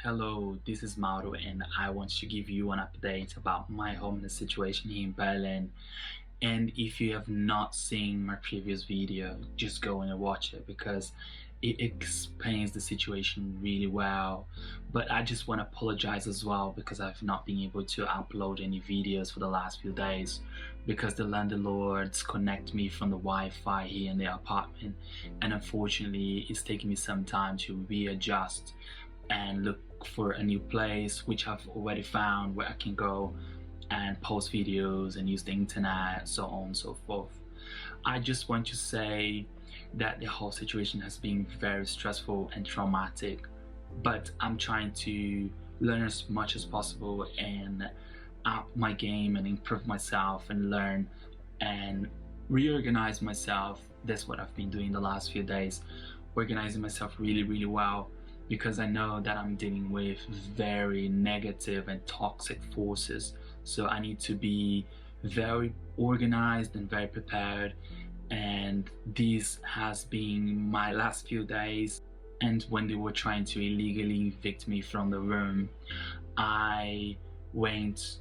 Hello, this is Mauro, and I want to give you an update about my homeless situation here in Berlin. And if you have not seen my previous video, just go and watch it because it explains the situation really well. But I just want to apologize as well because I've not been able to upload any videos for the last few days because the landlords connect me from the Wi-Fi here in the apartment, and unfortunately it's taking me some time to readjust and look for a new place, which I've already found where I can go and post videos and use the internet, so on and so forth. I just want to say that the whole situation has been very stressful and traumatic, but I'm trying to learn as much as possible and up my game and improve myself and learn and reorganize myself. That's what I've been doing the last few days, organizing myself really well, because I know that I'm dealing with very negative and toxic forces. So I need to be very organized and very prepared. And this has been my last few days. And when they were trying to illegally evict me from the room, I went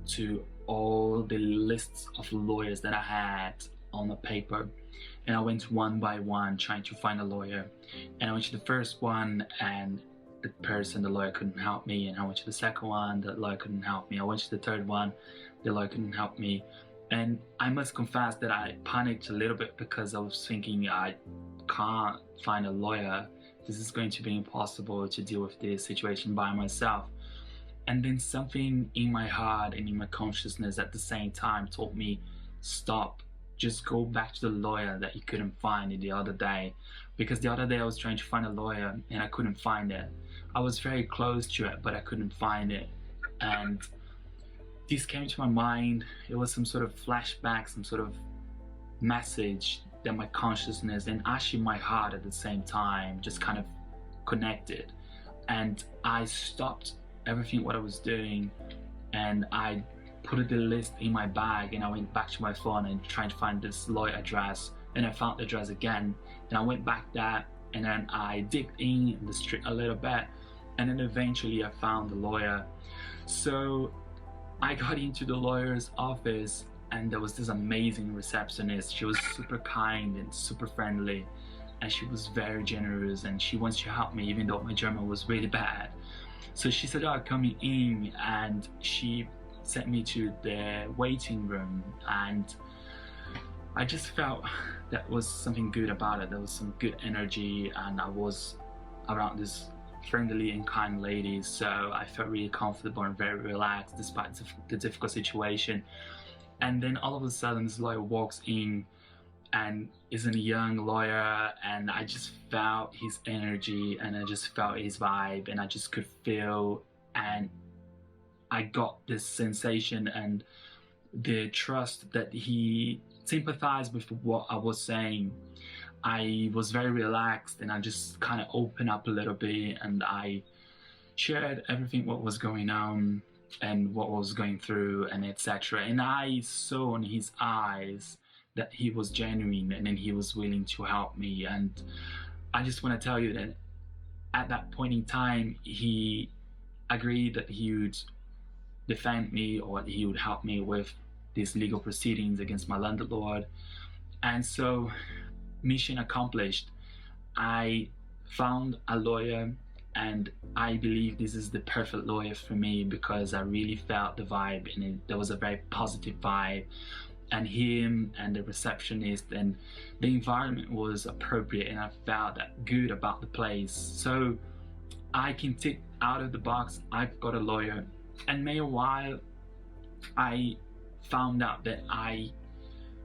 to all the lists of lawyers that I had on the paper, and I went one by one trying to find a lawyer. And I went to the first one and the lawyer couldn't help me, and I went to the second one, the lawyer couldn't help me. I went to the third one, the lawyer couldn't help me. And I must confess that I panicked a little bit because I was thinking, I can't find a lawyer. This is going to be impossible to deal with this situation by myself. And then something in my heart and in my consciousness at the same time told me, stop. Just go back to the lawyer that you couldn't find the other day. Because the other day I was trying to find a lawyer and I couldn't find it. I was very close to it, but I couldn't find it. And this came to my mind. It was some sort of flashback, some sort of message that my consciousness and actually my heart at the same time just kind of connected. And I stopped everything what I was doing, and I put the list in my bag, and I went back to my phone and tried to find this lawyer address, and I found the address again, and I went back there, and then I digged in the street a little bit, and then eventually I found the lawyer. So I got into the lawyer's office, and there was this amazing receptionist. She was super kind and super friendly, and she was very generous, and she wants to help me even though my German was really bad. So she said, "Oh, come in," and she sent me to the waiting room, and I just felt that was something good about it. There was some good energy, and I was around this friendly and kind lady, so I felt really comfortable and very relaxed despite the difficult situation. And then all of a sudden this lawyer walks in, and is a young lawyer, and I just felt his energy, and I just felt his vibe, and I just could feel, and I got this sensation and the trust that he sympathized with what I was saying. I was very relaxed, and I just kind of opened up a little bit, and I shared everything what was going on and what was going through, and etc. And I saw in his eyes that he was genuine, and then he was willing to help me. And I just want to tell you that at that point in time, he agreed that he would defend me, or he would help me with these legal proceedings against my landlord. And so, mission accomplished. I found a lawyer, and I believe this is the perfect lawyer for me because I really felt the vibe, and there was a very positive vibe, and him and the receptionist and the environment was appropriate, and I felt that good about the place. So I can tick out of the box, I've got a lawyer. And meanwhile, I found out that I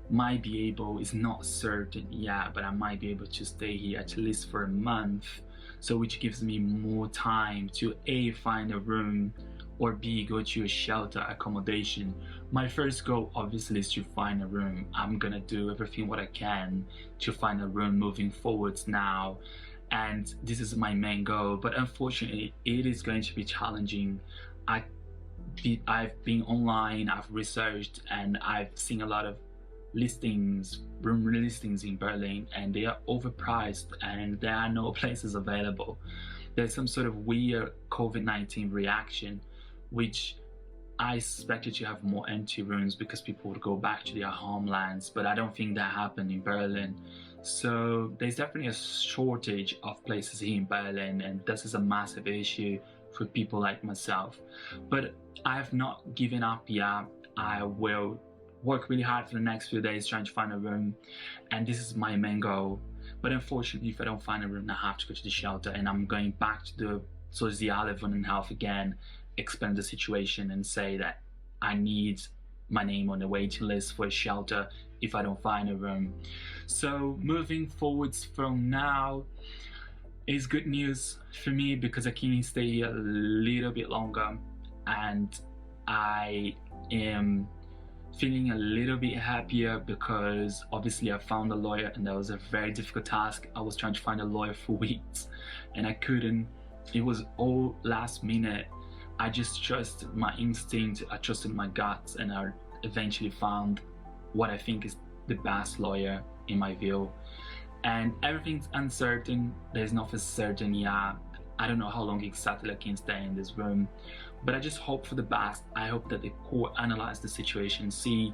might be able, it's not certain yet, but I might be able to stay here at least for a month. So which gives me more time to A, find a room, or B, go to a shelter accommodation. My first goal obviously is to find a room. I'm gonna do everything what I can to find a room moving forwards now. And this is my main goal, but unfortunately it is going to be challenging. I've been online, I've researched, and I've seen a lot of room listings in Berlin, and they are overpriced, and there are no places available. there's some sort of weird COVID-19 reaction, which I expected to have more empty rooms because people would go back to their homelands, but I don't think that happened in Berlin. So there's definitely a shortage of places here in Berlin, and this is a massive issue for people like myself. But I have not given up yet. I will work really hard for the next few days trying to find a room, and this is my main goal. But unfortunately, if I don't find a room, I have to go to the shelter, and I'm going back to the Soziale Wohnenhilfe again, explain the situation and say that I need my name on the waiting list for a shelter if I don't find a room. So moving forwards from now is good news for me because I can stay here a little bit longer, and I am feeling a little bit happier because obviously I found a lawyer, and that was a very difficult task. I was trying to find a lawyer for weeks and I couldn't. It was all last minute. I just trusted my instinct, I trusted my guts, and I eventually found what I think is the best lawyer in my view. And everything's uncertain, there's nothing certain yet. I don't know how long exactly I can stay in this room, but I just hope for the best. I hope that the court analyze the situation, see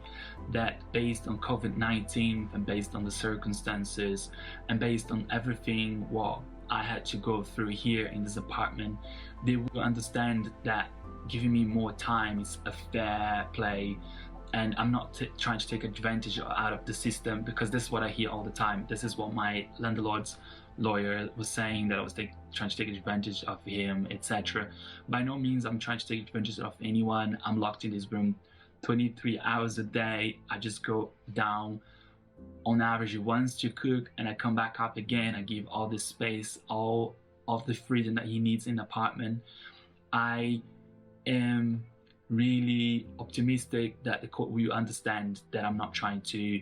that based on COVID-19 and based on the circumstances and based on everything what I had to go through here in this apartment, they will understand that giving me more time is a fair play, and I'm not trying to take advantage out of the system, because this is what I hear all the time. This is what my landlord's lawyer was saying, that I was trying to take advantage of him, etc. By no means I'm trying to take advantage of anyone. I'm locked in this room 23 hours a day. I just go down on average once to cook, and I come back up again. I give all the space, all of the freedom that he needs in the apartment. I am really optimistic that the court will understand that I'm not trying to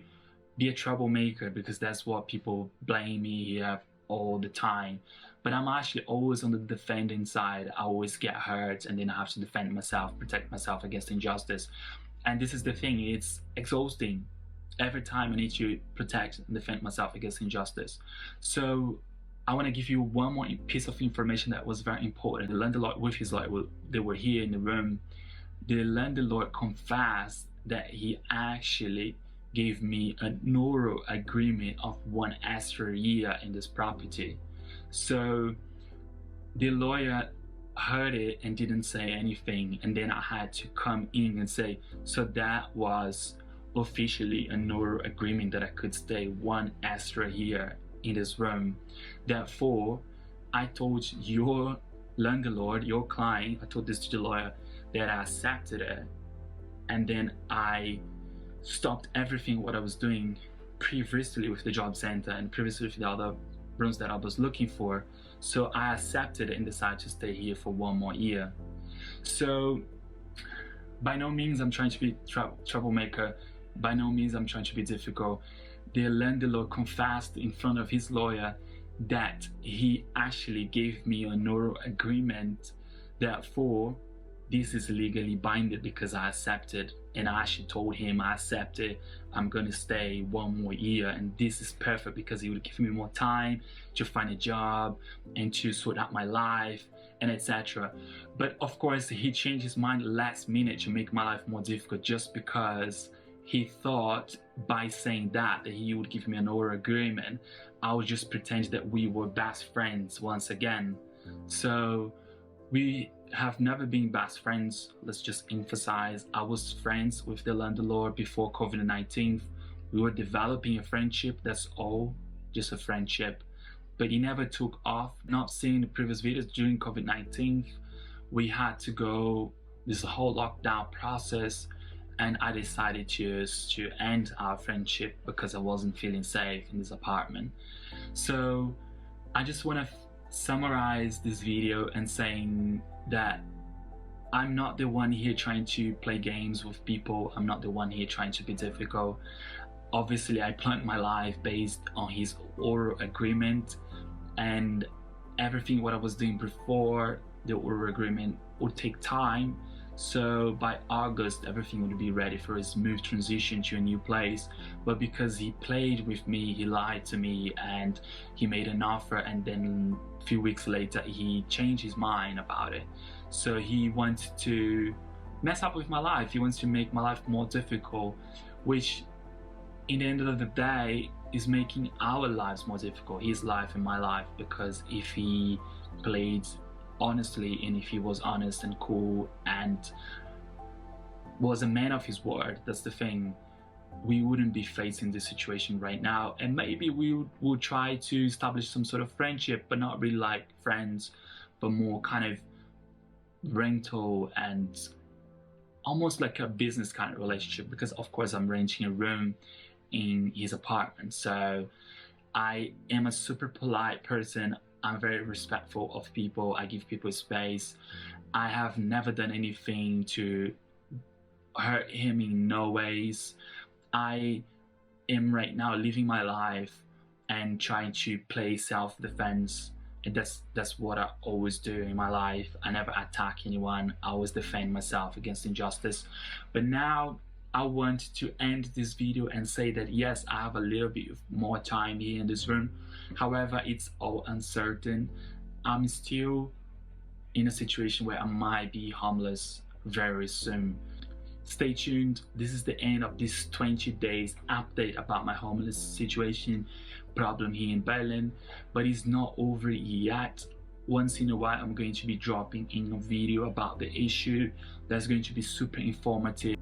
be a troublemaker, because that's what people blame me here all the time. But I'm actually always on the defending side. I always get hurt, and then I have to defend myself, protect myself against injustice. And this is the thing, it's exhausting. Every time I need to protect and defend myself against injustice. So I want to give you one more piece of information that was very important. The landlord with his lawyer, they were here in the room. The landlord confessed that he actually gave me a neuro agreement of 1 extra year in this property. So the lawyer heard it and didn't say anything, and then I had to come in and say, so that was officially a neuro agreement that I could stay 1 extra year in this room. Therefore, I told your landlord, your client, I told this to the lawyer, that I accepted it, and then I stopped everything what I was doing previously with the job center and previously with the other rooms that I was looking for. So I accepted it and decided to stay here for 1 more year. So by no means I'm trying to be troublemaker. By no means I'm trying to be difficult. The landlord confessed in front of his lawyer that he actually gave me a neuro agreement. Therefore, this is legally binding because I accepted, and I actually told him I accepted, I'm going to stay 1 more year, and this is perfect because he would give me more time to find a job and to sort out my life and etc. But of course he changed his mind last minute to make my life more difficult, just because he thought by saying that he would give me an oral agreement, I would just pretend that we were best friends once again. So we have never been best friends. Let's just emphasize, I was friends with the landlord before COVID-19. We were developing a friendship, that's all, just a friendship. But it never took off. Not seeing the previous videos, during COVID-19, we had to go this whole lockdown process, and I decided to end our friendship because I wasn't feeling safe in this apartment. So I just want to summarize this video and saying that I'm not the one here trying to play games with people. I'm not the one here trying to be difficult. Obviously I planned my life based on his oral agreement, and everything what I was doing before the oral agreement would take time. So by August, everything would be ready for a smooth transition to a new place. But because he played with me, he lied to me, and he made an offer, and then a few weeks later, he changed his mind about it. So he wanted to mess up with my life. He wants to make my life more difficult, which in the end of the day is making our lives more difficult, his life and my life, because if he played honestly, and if he was honest and cool and was a man of his word, that's the thing, we wouldn't be facing this situation right now. And maybe we would try to establish some sort of friendship, but not really like friends, but more kind of rental and almost like a business kind of relationship, because of course I'm renting a room in his apartment. So I am a super polite person. I'm very respectful of people. I give people space. I have never done anything to hurt him in no ways. I am right now living my life and trying to play self-defense. And that's what I always do in my life. I never attack anyone. I always defend myself against injustice. But now I want to end this video and say that yes, I have a little bit more time here in this room. However, it's all uncertain. I'm still in a situation where I might be homeless very soon. Stay tuned. This is the end of this 20 days update about my homeless situation problem here in Berlin, but it's not over yet. Once in a while I'm going to be dropping in a video about the issue that's going to be super informative.